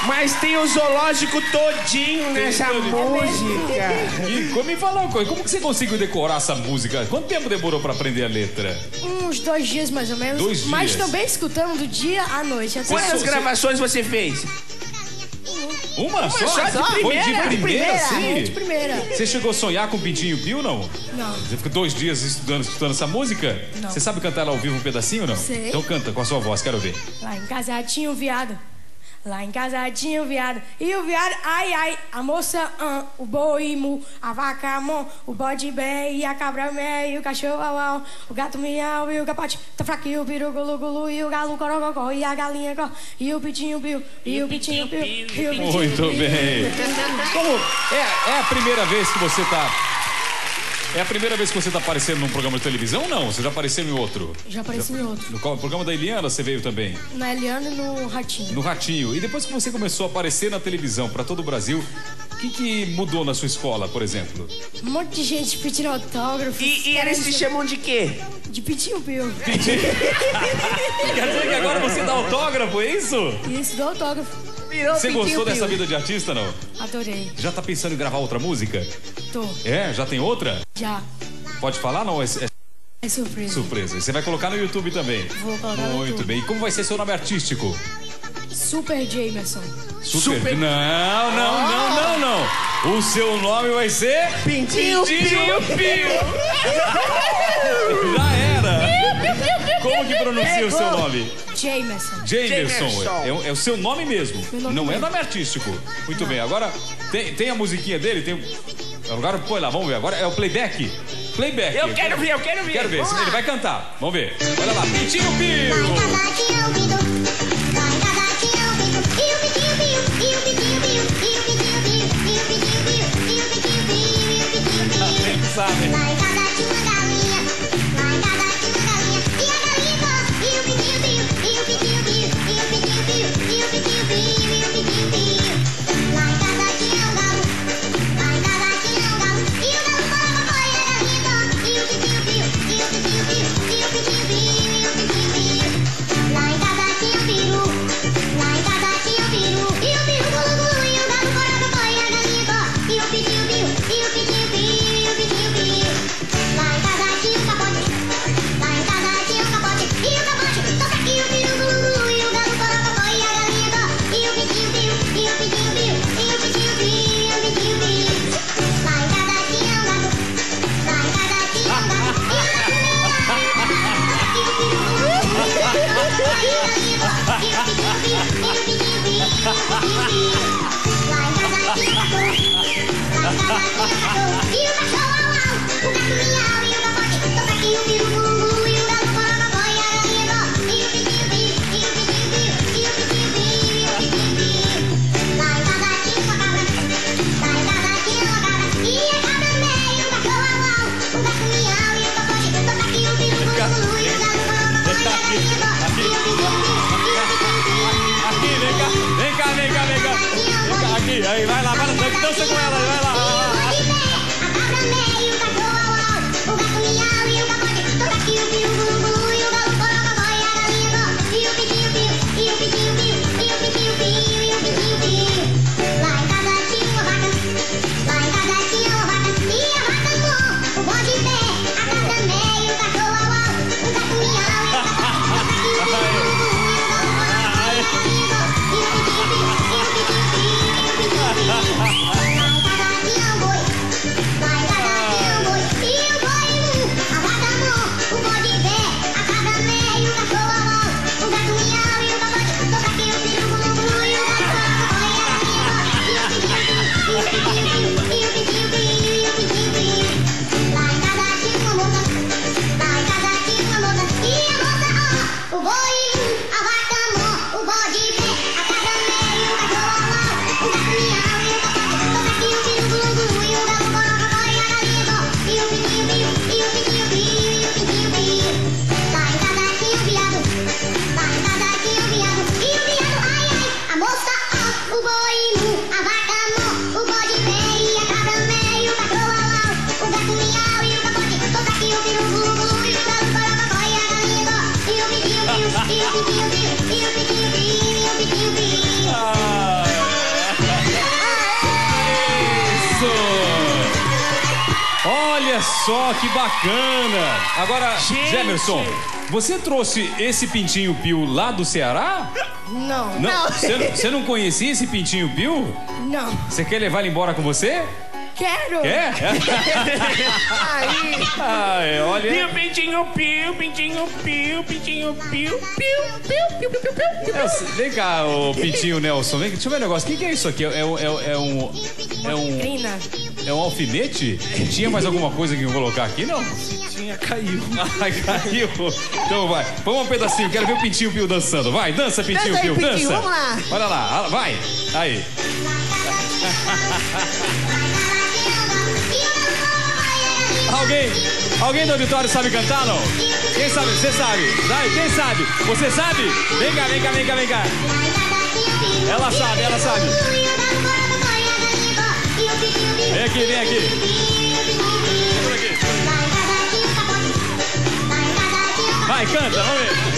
Mas tem o zoológico todinho nessa música. E me fala uma coisa, como que você conseguiu decorar essa música? Quanto tempo demorou pra aprender a letra? Uns 2 dias mais ou menos. 2 dias? Mas também escutando do dia à noite. Quantas gravações você fez? Uma só? Foi de primeira, sim? De primeira. Você chegou a sonhar com o Pintinho Pio, não? Não. Você fica 2 dias escutando essa música? Não. Você sabe cantar ela ao vivo um pedacinho, não? Sei. Então canta com a sua voz, quero ver. Lá em casa tinha um viado. Lá em casa tinha um viado. E o viado, ai, ai. A moça, o boi, mu. A vaca, mó. O bode, bem. E a cabra, mé. E o cachorro, au, au. O gato, miau. E o capote, tá fraquinho. O peru, gulu, gulu. E o galo, corococó. E a galinha, có. E o pitinho, piu. E o pitinho, piu. Muito bem. Como é a primeira vez que você tá... É a primeira vez que você tá aparecendo num programa de televisão ou não? Você já apareceu em outro? Já apareci em outro. No programa da Eliana você veio também? Na Eliana e no Ratinho. No Ratinho. E depois que você começou a aparecer na televisão para todo o Brasil, o que mudou na sua escola, por exemplo? Um monte de gente pedindo autógrafo. E eles te chamam de quê? De Pitinho Pio. Quer dizer que agora você dá autógrafo, é isso? Isso, dou autógrafo. Você gostou dessa vida de artista, não? Adorei. Já tá pensando em gravar outra música? Tô. É? Já tem outra? Já. Pode falar, não? É surpresa. Surpresa. E você vai colocar no YouTube também? Vou colocar no Muito YouTube. bem. E como vai ser seu nome artístico? Super Jamerson. Super... Não. O seu nome vai ser... Pintinho Pio. Já era. Como que pronuncia o seu nome? Jamerson. Jamerson. É o seu nome mesmo. Não é nome artístico. Muito bem. Agora, tem a musiquinha dele? Agora põe lá, vamos ver. Agora é o playback. Playback. Eu quero ver. Quero ver. Ele vai cantar. Vamos ver. Olha lá. Pintinho Pio. Sabe? Lá em casa tinha uma galinha, e Aqui, aí, vai lá, dança com ela, vai lá. Olha só que bacana! Agora, Gente. Jefferson, você trouxe esse Pintinho Pio lá do Ceará? Não. Não. Você não conhecia esse Pintinho Pio? Não. Você quer levar ele embora com você? Quero. Quer? Aí. Ai, olha. Pio, pintinho, pio, pintinho, pio, pintinho, pio, pio, pio, pio, pio, pio, pio. Vem cá, ô Pintinho Nelson. Vem, deixa eu ver um negócio. O que é isso aqui? É um Crina. É um alfinete? Tinha mais alguma coisa que eu colocar aqui, não? Tinha, caiu. Ai, caiu. Então vai. Vamos um pedacinho. Quero ver o Pintinho Pio dançando. Vai, dança, Pintinho Dança aí, Pio. Pintinho, Dança. vamos lá. Olha lá. Vai. Aí. Alguém do auditório sabe cantar, não? Quem sabe? Você sabe? Vai, quem sabe? Você sabe? Vem cá, vem cá, vem cá, vem cá. Ela sabe, ela sabe. Vem aqui, vem aqui. Vem por aqui. Vai, canta, vamos ver.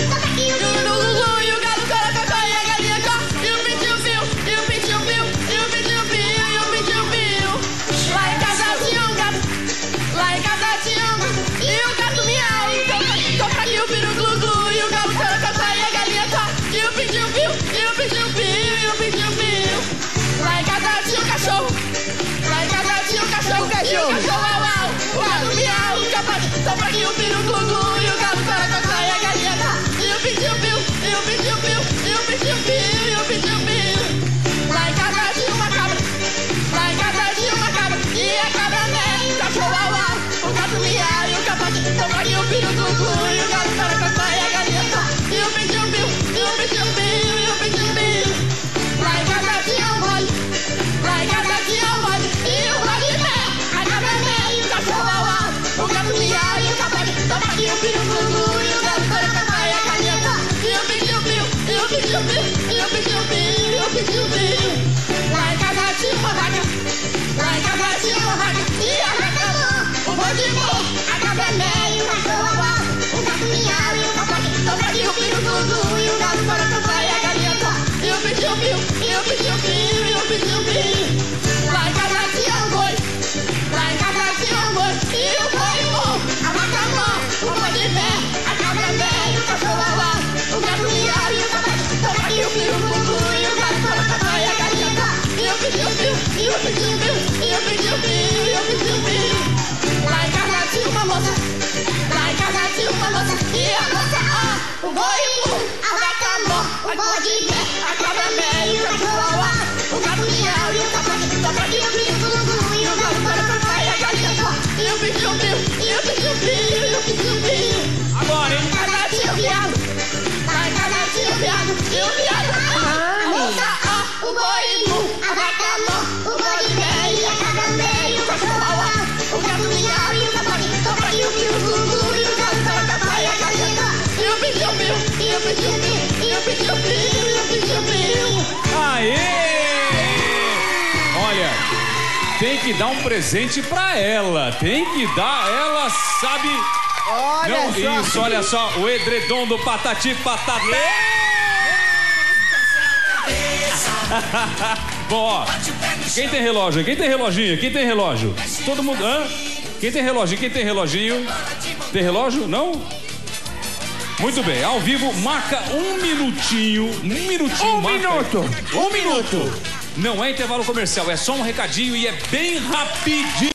Lá em casa tinha uma moça e a moça, o boi, a vaca, o bode pé, a cabra meio, o cachorro au, o gato miau e o cachorro toca e o bicho glu e o gato para e a galinha só e o bicho biu, e o bicho biu, e o bicho biu. Agora, hein? Lá em casa tinha o viado, lá em casa tinha o viado, e o viado a moça o boi mu, a vaca mó, o bode pé e a cabra meio, o cachorro au, o gato miau e o cachorro toca e o bicho glu e o gato para e a galinha só e o bicho biu, e o bicho biu, e o bicho biu, e o bicho biu. Aê! Olha, tem que dar um presente pra ela. Tem que dar, ela sabe. Olha Não, só. isso, olha só, o edredom do Patati Patatá. Bom, ó, quem tem relógio? Quem tem reloginho? Quem tem relógio? Todo mundo, hã? Quem tem reloginho? Quem tem reloginho? Tem relógio? Não? Muito bem, ao vivo, marca um minutinho. Um minuto. Não é intervalo comercial, é só um recadinho e é bem rapidinho.